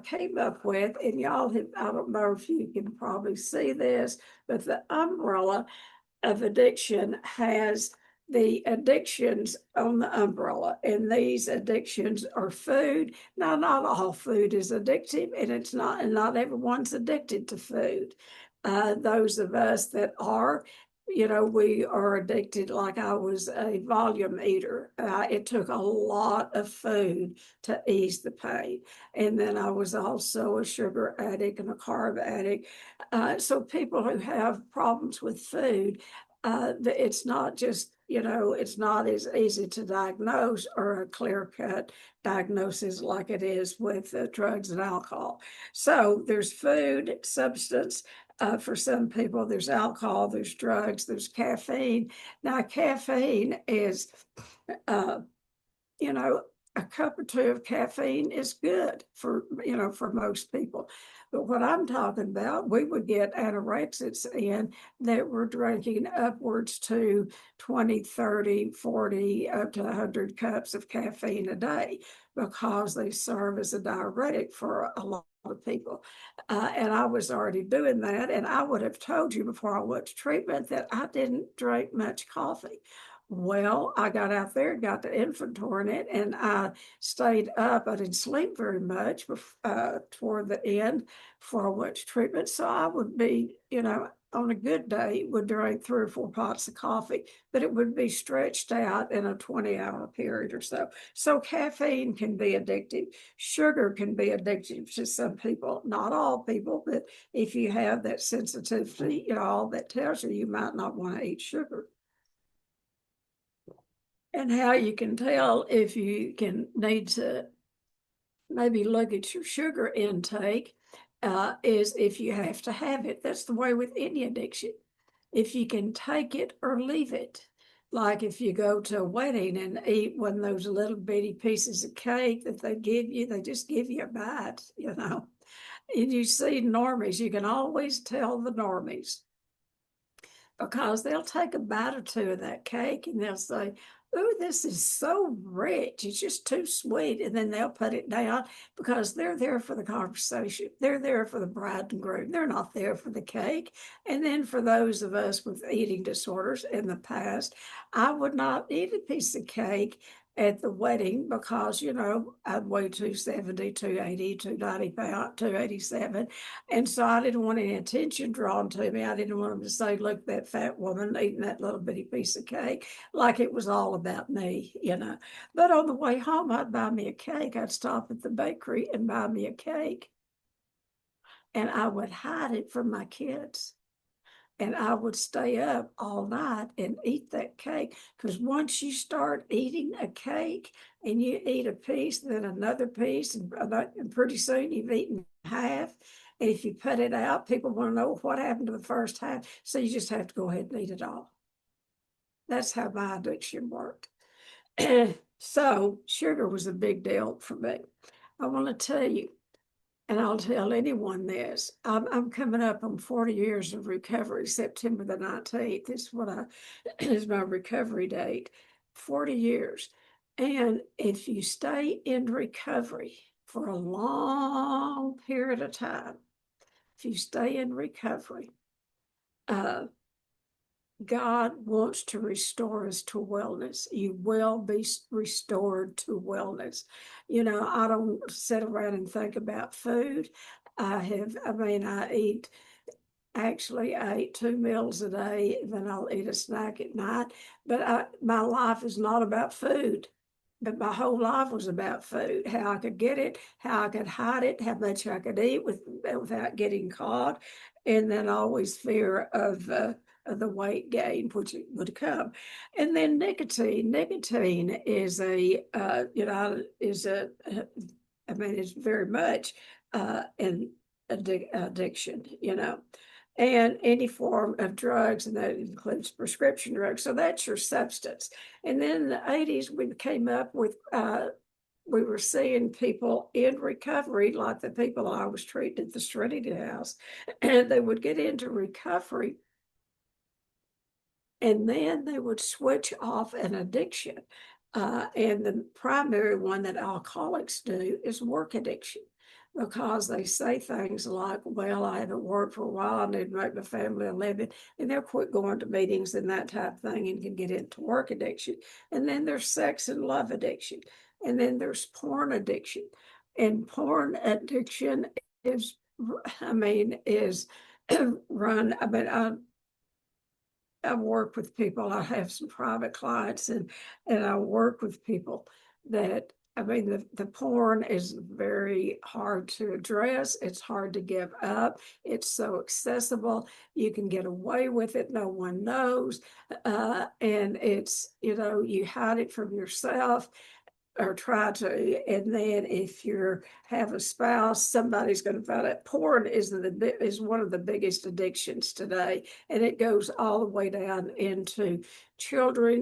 came up with, and y'all have, I don't know if you can probably see this, but the umbrella of addiction has the addictions on the umbrella, and these addictions are food. Now, not all food is addictive, and not everyone's addicted to food. Those of us that are, we are addicted. Like I was a volume eater. It took a lot of food to ease the pain. And then I was also a sugar addict and a carb addict. So people who have problems with food, it's not just, it's not as easy to diagnose or a clear cut diagnosis like it is with drugs and alcohol. So there's food, substance. For some people, there's alcohol, there's drugs, there's caffeine. Now, caffeine is, uh, you know, a cup or two of caffeine is good for most people. But what I'm talking about, we would get anorexics in that were drinking upwards to 20, 30, 40, up to 100 cups of caffeine a day because they serve as a diuretic for a lot of people. And I was already doing that. And I would have told you before I went to treatment that I didn't drink much coffee. Well, I got out there, got to inventorying it, and I stayed up. I didn't sleep very much toward the end before I went to treatment. So I would be, on a good day, would drink 3 or 4 pots of coffee, but it would be stretched out in a 20-hour period or so. So caffeine can be addictive. Sugar can be addictive to some people, not all people, but if you have that sensitivity, all that tells you might not want to eat sugar. And how you can tell if you can need to maybe look at your sugar intake is if you have to have it. That's the way with any addiction. If you can take it or leave it. Like if you go to a wedding and eat one of those little bitty pieces of cake that they give you, they just give you a bite, And you see normies, you can always tell the normies because they'll take a bite or two of that cake and they'll say, "Oh, this is so rich. It's just too sweet." And then they'll put it down because they're there for the conversation. They're there for the bride and groom. They're not there for the cake. And then for those of us with eating disorders in the past, I would not eat a piece of cake at the wedding because, I'd weigh 270, 280, 290 pounds, 287. And so I didn't want any attention drawn to me. I didn't want them to say, "Look, that fat woman eating that little bitty piece of cake," like it was all about me. But on the way home, I'd buy me a cake. I'd stop at the bakery and buy me a cake. And I would hide it from my kids. And I would stay up all night and eat that cake. Because once you start eating a cake and you eat a piece, then another piece, and pretty soon you've eaten half. And if you put it out, people want to know what happened to the first half. So you just have to go ahead and eat it all. That's how my addiction worked. So sugar was a big deal for me. I want to tell you, and I'll tell anyone this. I'm coming up on 40 years of recovery. September the 19th is is my recovery date. 40 years. And if you stay in recovery for a long period of time, if you stay in recovery, uh, God wants to restore us to wellness. You will be restored to wellness. I don't sit around and think about food. Actually, I eat 2 meals a day, then I'll eat a snack at night. But my life is not about food. But my whole life was about food, how I could get it, how I could hide it, how much I could eat without getting caught, and then always fear of the weight gain, which would come. And then nicotine. Nicotine is it's very much an addiction. And any form of drugs, and that includes prescription drugs. So that's your substance. And then in the 80s, we came up with, we were seeing people in recovery, like the people I was treating at the Serenity House, and they would get into recovery and then they would switch off an addiction. And the primary one that alcoholics do is work addiction. because they say things like, well, I haven't worked for a while, I need to make my family a living, and they'll quit going to meetings and that type of thing and can get into work addiction. And then there's sex and love addiction. And then there's porn addiction. And porn addiction is, is run, I work with people. I have some private clients, and I work with people that, the porn is very hard to address. It's hard to give up. It's so accessible. You can get away with it. No one knows. And it's, you hide it from yourself or try to, and then if you have a spouse, somebody's going to find out. Porn is one of the biggest addictions today, and it goes all the way down into children